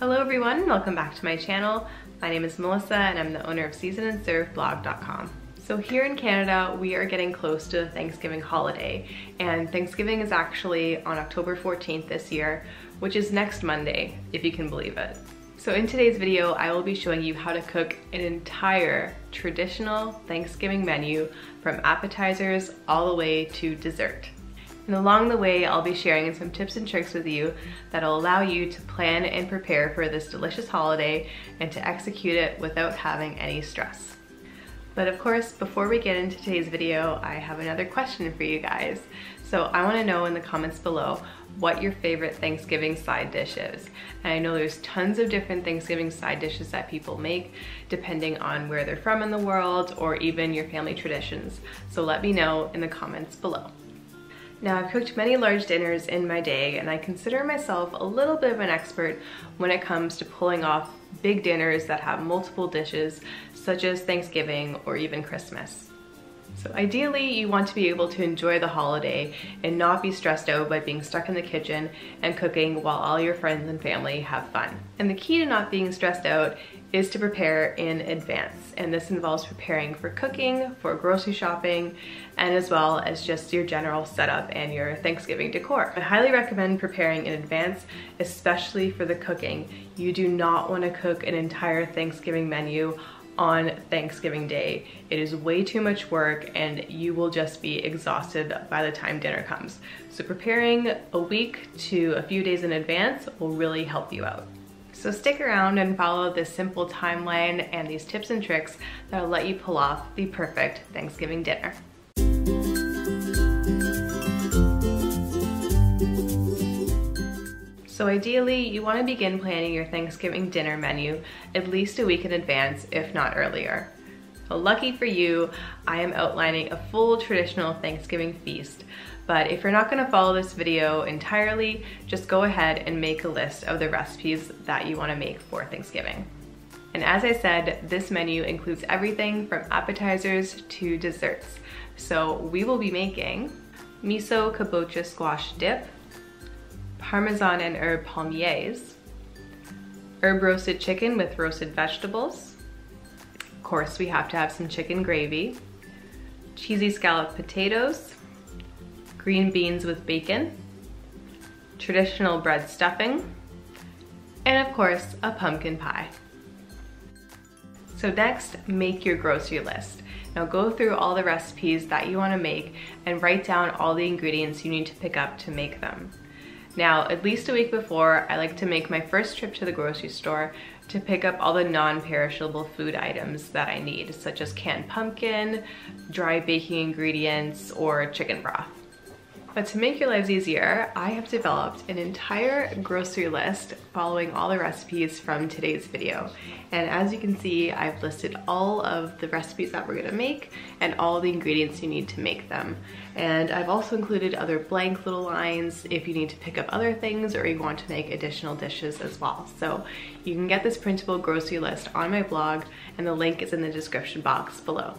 Hello everyone, welcome back to my channel. My name is Melissa and I'm the owner of seasonandserveblog.com. So here in Canada, we are getting close to the Thanksgiving holiday, and Thanksgiving is actually on October 14th this year, which is next Monday, if you can believe it. So in today's video, I will be showing you how to cook an entire traditional Thanksgiving menu from appetizers all the way to dessert. And along the way, I'll be sharing some tips and tricks with you that'll allow you to plan and prepare for this delicious holiday and to execute it without having any stress. But of course, before we get into today's video, I have another question for you guys. So I want to know in the comments below what your favorite Thanksgiving side dish is. And I know there's tons of different Thanksgiving side dishes that people make depending on where they're from in the world or even your family traditions. So let me know in the comments below. Now, I've cooked many large dinners in my day, and I consider myself a little bit of an expert when it comes to pulling off big dinners that have multiple dishes, such as Thanksgiving or even Christmas. So ideally, you want to be able to enjoy the holiday and not be stressed out by being stuck in the kitchen and cooking while all your friends and family have fun. And the key to not being stressed out is to prepare in advance. And this involves preparing for cooking, for grocery shopping, and as well as just your general setup and your Thanksgiving decor. I highly recommend preparing in advance, especially for the cooking. You do not want to cook an entire Thanksgiving menu on Thanksgiving Day. It is way too much work and you will just be exhausted by the time dinner comes. So preparing a week to a few days in advance will really help you out. So stick around and follow this simple timeline and these tips and tricks that'll let you pull off the perfect Thanksgiving dinner. So ideally, you want to begin planning your Thanksgiving dinner menu at least a week in advance, if not earlier. So lucky for you, I am outlining a full traditional Thanksgiving feast. But if you're not going to follow this video entirely, just go ahead and make a list of the recipes that you want to make for Thanksgiving. And as I said, this menu includes everything from appetizers to desserts. So we will be making miso kabocha squash dip, Parmesan and herb palmiers, herb roasted chicken with roasted vegetables. Of course, we have to have some chicken gravy, cheesy scalloped potatoes, green beans with bacon, traditional bread stuffing, and of course, a pumpkin pie. So next, make your grocery list. Now go through all the recipes that you want to make and write down all the ingredients you need to pick up to make them. Now, at least a week before, I like to make my first trip to the grocery store to pick up all the non-perishable food items that I need, such as canned pumpkin, dry baking ingredients, or chicken broth. But to make your lives easier, I have developed an entire grocery list following all the recipes from today's video. And as you can see, I've listed all of the recipes that we're gonna make and all the ingredients you need to make them. And I've also included other blank little lines if you need to pick up other things or you want to make additional dishes as well. So you can get this printable grocery list on my blog, and the link is in the description box below.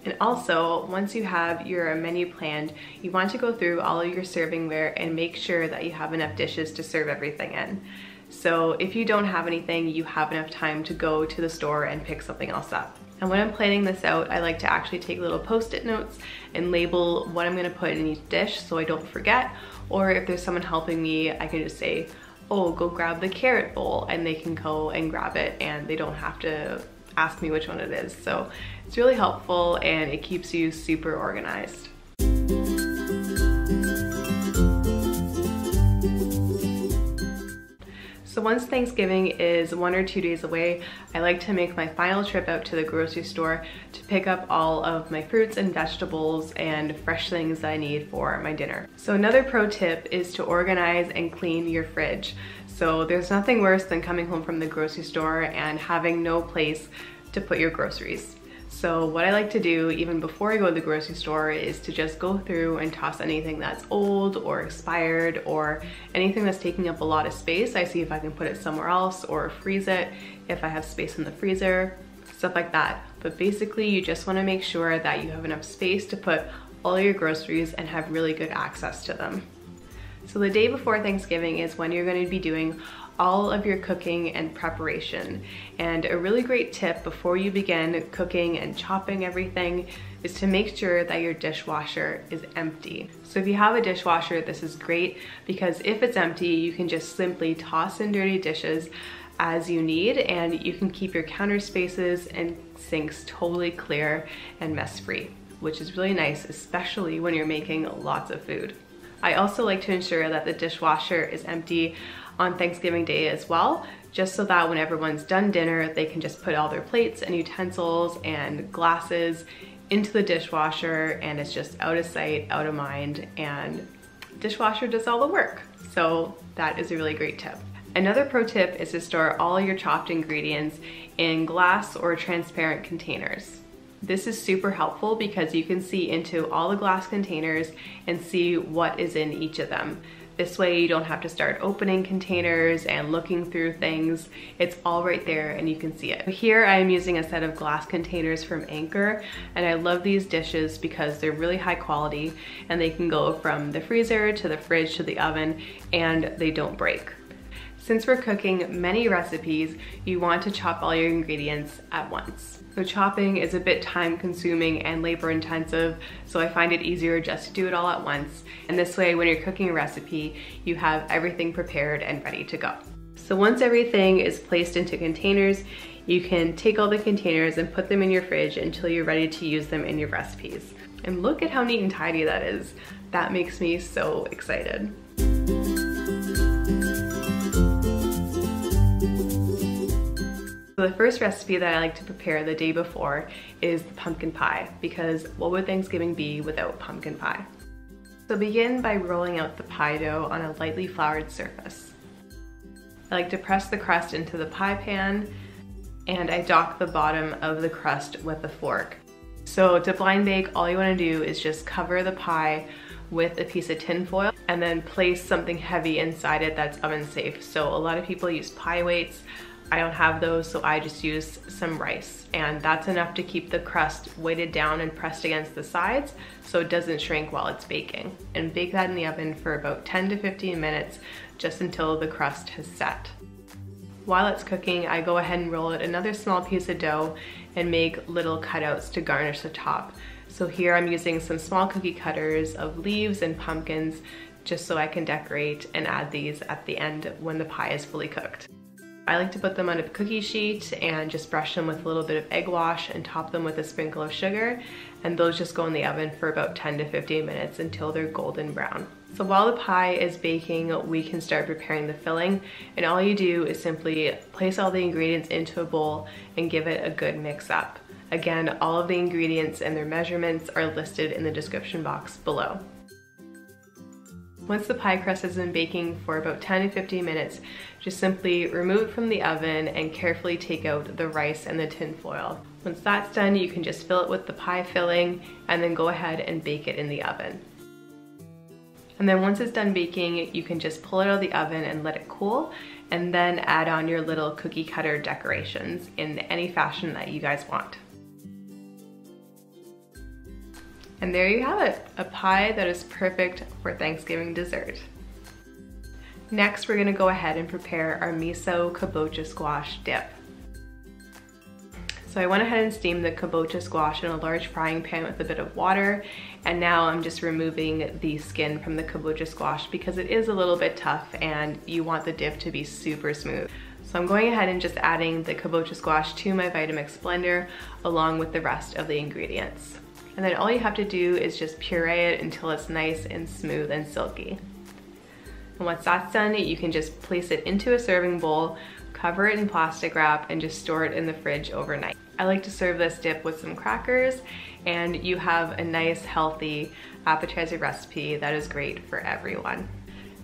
And also, once you have your menu planned, you want to go through all of your servingware and make sure that you have enough dishes to serve everything in. So if you don't have anything, you have enough time to go to the store and pick something else up. And when I'm planning this out, I like to actually take little post-it notes and label what I'm gonna put in each dish so I don't forget. Or if there's someone helping me, I can just say, oh, go grab the carrot bowl, and they can go and grab it and they don't have to ask me which one it is. So it's really helpful and it keeps you super organized. So once Thanksgiving is 1 or 2 days away, I like to make my final trip out to the grocery store to pick up all of my fruits and vegetables and fresh things that I need for my dinner. So another pro tip is to organize and clean your fridge. So there's nothing worse than coming home from the grocery store and having no place to put your groceries. So what I like to do even before I go to the grocery store is to just go through and toss anything that's old or expired or anything that's taking up a lot of space. I see if I can put it somewhere else or freeze it if I have space in the freezer, stuff like that. But basically you just want to make sure that you have enough space to put all your groceries and have really good access to them. So the day before Thanksgiving is when you're going to be doing all of your cooking and preparation. And a really great tip before you begin cooking and chopping everything is to make sure that your dishwasher is empty. So if you have a dishwasher, this is great because if it's empty, you can just simply toss in dirty dishes as you need, and you can keep your counter spaces and sinks totally clear and mess-free, which is really nice, especially when you're making lots of food. I also like to ensure that the dishwasher is empty on Thanksgiving Day as well, just so that when everyone's done dinner, they can just put all their plates and utensils and glasses into the dishwasher, and it's just out of sight, out of mind, and dishwasher does all the work. So that is a really great tip. Another pro tip is to store all your chopped ingredients in glass or transparent containers. This is super helpful because you can see into all the glass containers and see what is in each of them. This way you don't have to start opening containers and looking through things. It's all right there and you can see it. Here I am using a set of glass containers from Anchor, and I love these dishes because they're really high quality and they can go from the freezer to the fridge to the oven and they don't break. Since we're cooking many recipes, you want to chop all your ingredients at once. So chopping is a bit time consuming and labor intensive, so I find it easier just to do it all at once. And this way, when you're cooking a recipe, you have everything prepared and ready to go. So once everything is placed into containers, you can take all the containers and put them in your fridge until you're ready to use them in your recipes. And look at how neat and tidy that is. That makes me so excited. So the first recipe that I like to prepare the day before is the pumpkin pie, because what would Thanksgiving be without pumpkin pie? So begin by rolling out the pie dough on a lightly floured surface. I like to press the crust into the pie pan, and I dock the bottom of the crust with a fork. So to blind bake, all you want to do is just cover the pie with a piece of tin foil and then place something heavy inside it that's oven safe. So a lot of people use pie weights. I don't have those, so I just use some rice, and that's enough to keep the crust weighted down and pressed against the sides so it doesn't shrink while it's baking. And bake that in the oven for about 10 to 15 minutes, just until the crust has set. While it's cooking, I go ahead and roll out another small piece of dough and make little cutouts to garnish the top. So here I'm using some small cookie cutters of leaves and pumpkins just so I can decorate and add these at the end when the pie is fully cooked. I like to put them on a cookie sheet and just brush them with a little bit of egg wash and top them with a sprinkle of sugar, and those just go in the oven for about 10 to 15 minutes until they're golden brown. So while the pie is baking, we can start preparing the filling, and all you do is simply place all the ingredients into a bowl and give it a good mix up. Again, all of the ingredients and their measurements are listed in the description box below. Once the pie crust has been baking for about 10 to 15 minutes, just simply remove it from the oven and carefully take out the rice and the tin foil. Once that's done, you can just fill it with the pie filling and then go ahead and bake it in the oven. And then once it's done baking, you can just pull it out of the oven and let it cool, and then add on your little cookie cutter decorations in any fashion that you guys want. And there you have it, a pie that is perfect for Thanksgiving dessert. Next, we're gonna go ahead and prepare our miso kabocha squash dip. So I went ahead and steamed the kabocha squash in a large frying pan with a bit of water, and now I'm just removing the skin from the kabocha squash because it is a little bit tough and you want the dip to be super smooth. So I'm going ahead and just adding the kabocha squash to my Vitamix blender along with the rest of the ingredients. And then all you have to do is just puree it until it's nice and smooth and silky. And once that's done, you can just place it into a serving bowl, cover it in plastic wrap, and just store it in the fridge overnight. I like to serve this dip with some crackers, and you have a nice, healthy appetizer recipe that is great for everyone.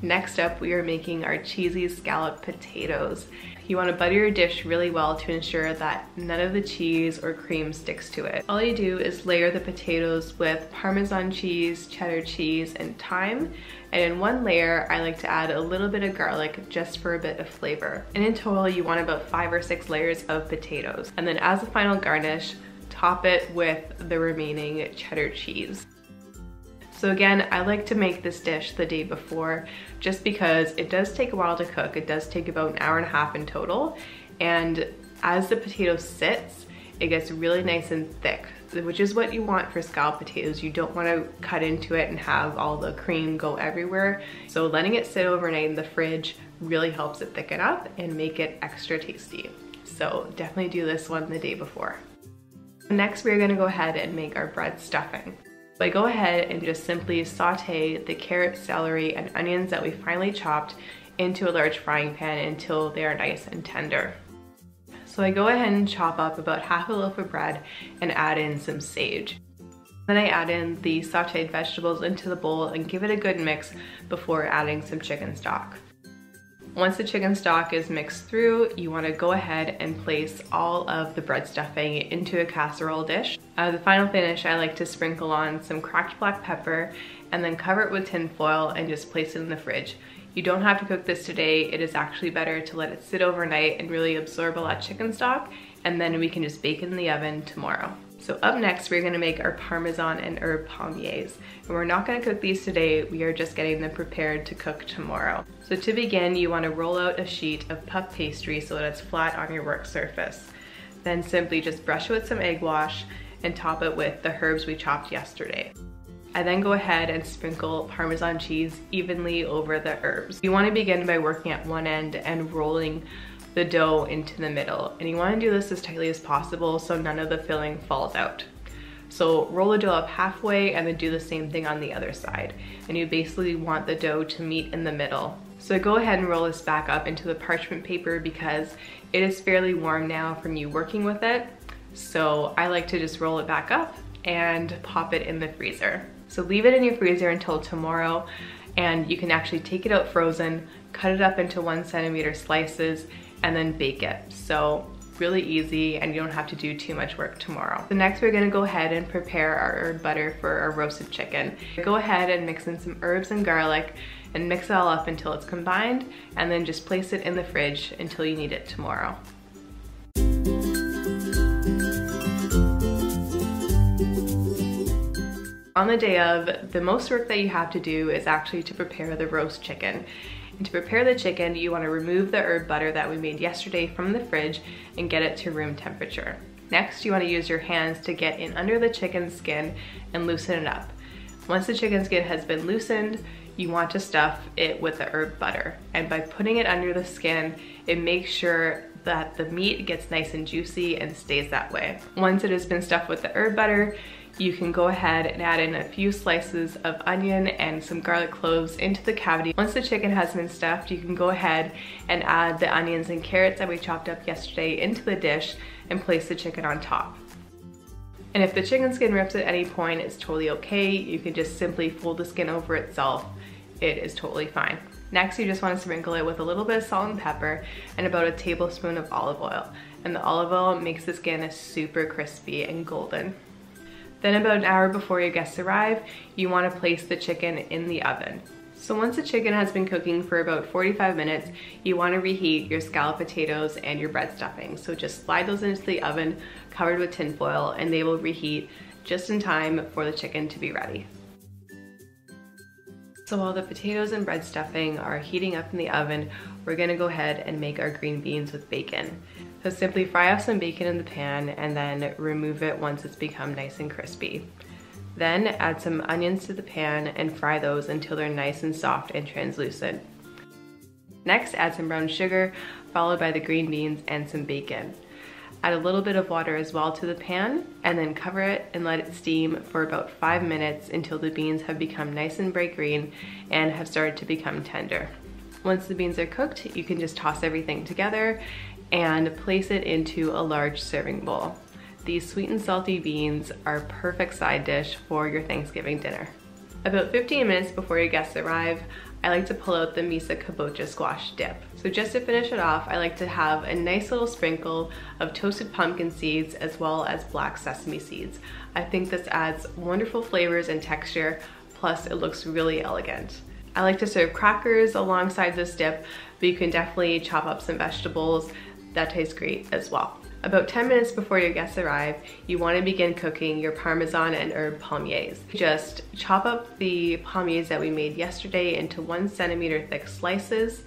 Next up, we are making our cheesy scallop potatoes. You want to butter your dish really well to ensure that none of the cheese or cream sticks to it. All you do is layer the potatoes with Parmesan cheese, cheddar cheese, and thyme. And in one layer, I like to add a little bit of garlic just for a bit of flavor. And in total, you want about 5 or 6 layers of potatoes. And then as a final garnish, top it with the remaining cheddar cheese. So again, I like to make this dish the day before just because it does take a while to cook. It does take about an hour and a half in total. And as the potato sits, it gets really nice and thick, which is what you want for scalloped potatoes. You don't want to cut into it and have all the cream go everywhere. So letting it sit overnight in the fridge really helps it thicken up and make it extra tasty. So definitely do this one the day before. Next, we're gonna go ahead and make our bread stuffing. So I go ahead and just simply saute the carrot, celery, and onions that we finely chopped into a large frying pan until they are nice and tender. So I go ahead and chop up about half a loaf of bread and add in some sage. Then I add in the sauteed vegetables into the bowl and give it a good mix before adding some chicken stock. Once the chicken stock is mixed through, you want to go ahead and place all of the bread stuffing into a casserole dish. The final finish, I like to sprinkle on some cracked black pepper and then cover it with tin foil and just place it in the fridge. You don't have to cook this today. It is actually better to let it sit overnight and really absorb all that chicken stock, and then we can just bake it in the oven tomorrow. So up next, we're gonna make our Parmesan and herb palmiers. And we're not gonna cook these today, we are just getting them prepared to cook tomorrow. So to begin, you wanna roll out a sheet of puff pastry so that it's flat on your work surface. Then simply just brush it with some egg wash and top it with the herbs we chopped yesterday. I then go ahead and sprinkle Parmesan cheese evenly over the herbs. You wanna begin by working at one end and rolling the dough into the middle. And you wanna do this as tightly as possible so none of the filling falls out. So roll the dough up halfway and then do the same thing on the other side. And you basically want the dough to meet in the middle. So go ahead and roll this back up into the parchment paper because it is fairly warm now from you working with it. So I like to just roll it back up and pop it in the freezer. So leave it in your freezer until tomorrow, and you can actually take it out frozen, cut it up into 1 centimeter slices, and then bake it. So really easy, and you don't have to do too much work tomorrow. So next we're gonna go ahead and prepare our herb butter for our roasted chicken. Go ahead and mix in some herbs and garlic and mix it all up until it's combined, and then just place it in the fridge until you need it tomorrow. On the day of, the most work that you have to do is actually to prepare the roast chicken. And to prepare the chicken, you want to remove the herb butter that we made yesterday from the fridge and get it to room temperature. Next, you want to use your hands to get in under the chicken skin and loosen it up. Once the chicken skin has been loosened, you want to stuff it with the herb butter. And by putting it under the skin, it makes sure that the meat gets nice and juicy and stays that way. Once it has been stuffed with the herb butter, you can go ahead and add in a few slices of onion and some garlic cloves into the cavity. Once the chicken has been stuffed, you can go ahead and add the onions and carrots that we chopped up yesterday into the dish and place the chicken on top. And if the chicken skin rips at any point, it's totally okay. You can just simply fold the skin over itself. It is totally fine. Next, you just want to sprinkle it with a little bit of salt and pepper and about a tablespoon of olive oil. And the olive oil makes the skin super crispy and golden. Then about an hour before your guests arrive, you want to place the chicken in the oven. So once the chicken has been cooking for about 45 minutes, you want to reheat your scalloped potatoes and your bread stuffing. So just slide those into the oven covered with tin foil and they will reheat just in time for the chicken to be ready. So while the potatoes and bread stuffing are heating up in the oven, we're gonna go ahead and make our green beans with bacon. So simply fry up some bacon in the pan and then remove it once it's become nice and crispy. Then add some onions to the pan and fry those until they're nice and soft and translucent. Next, add some brown sugar, followed by the green beans and some bacon. Add a little bit of water as well to the pan and then cover it and let it steam for about 5 minutes until the beans have become nice and bright green and have started to become tender. Once the beans are cooked, you can just toss everything together and place it into a large serving bowl. These sweet and salty beans are a perfect side dish for your Thanksgiving dinner. About 15 minutes before your guests arrive, I like to pull out the Misa kabocha squash dip. So just to finish it off, I like to have a nice little sprinkle of toasted pumpkin seeds as well as black sesame seeds. I think this adds wonderful flavors and texture, plus it looks really elegant. I like to serve crackers alongside this dip, but you can definitely chop up some vegetables. that tastes great as well. About 10 minutes before your guests arrive, you want to begin cooking your Parmesan and herb palmiers. Just chop up the palmiers that we made yesterday into 1 centimeter thick slices,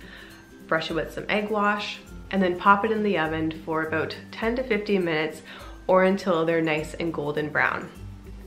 brush it with some egg wash, and then pop it in the oven for about 10 to 15 minutes or until they're nice and golden brown.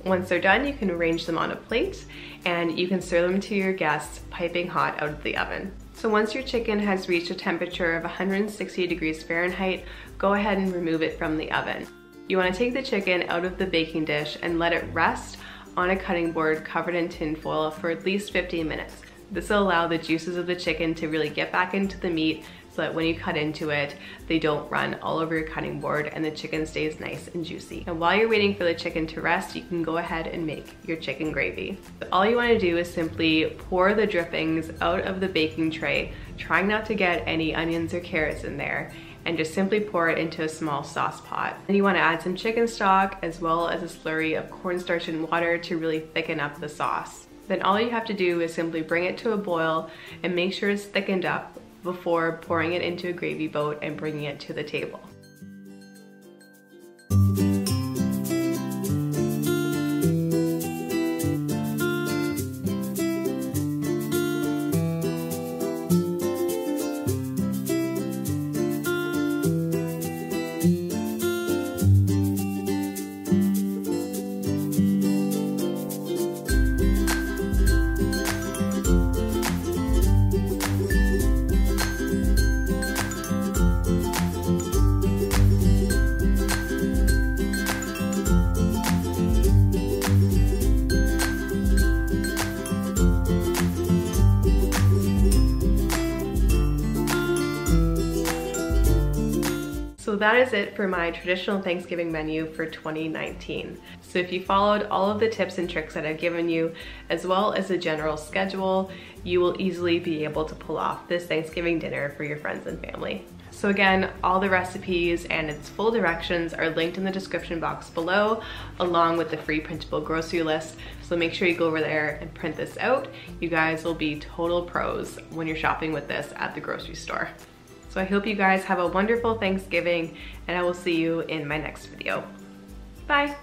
Once they're done, you can arrange them on a plate and you can serve them to your guests piping hot out of the oven. So once your chicken has reached a temperature of 160 degrees Fahrenheit, go ahead and remove it from the oven. You want to take the chicken out of the baking dish and let it rest on a cutting board covered in tin foil for at least 15 minutes. This will allow the juices of the chicken to really get back into the meat so that when you cut into it, they don't run all over your cutting board and the chicken stays nice and juicy. And while you're waiting for the chicken to rest, you can go ahead and make your chicken gravy. All you want to do is simply pour the drippings out of the baking tray, trying not to get any onions or carrots in there, and just simply pour it into a small sauce pot. And you want to add some chicken stock as well as a slurry of cornstarch and water to really thicken up the sauce. Then all you have to do is simply bring it to a boil and make sure it's thickened up before pouring it into a gravy boat and bringing it to the table. So that is it for my traditional Thanksgiving menu for 2019. So if you followed all of the tips and tricks that I've given you, as well as a general schedule, you will easily be able to pull off this Thanksgiving dinner for your friends and family. So again, all the recipes and its full directions are linked in the description box below, along with the free printable grocery list. So make sure you go over there and print this out. You guys will be total pros when you're shopping with this at the grocery store. So I hope you guys have a wonderful Thanksgiving, and I will see you in my next video. Bye.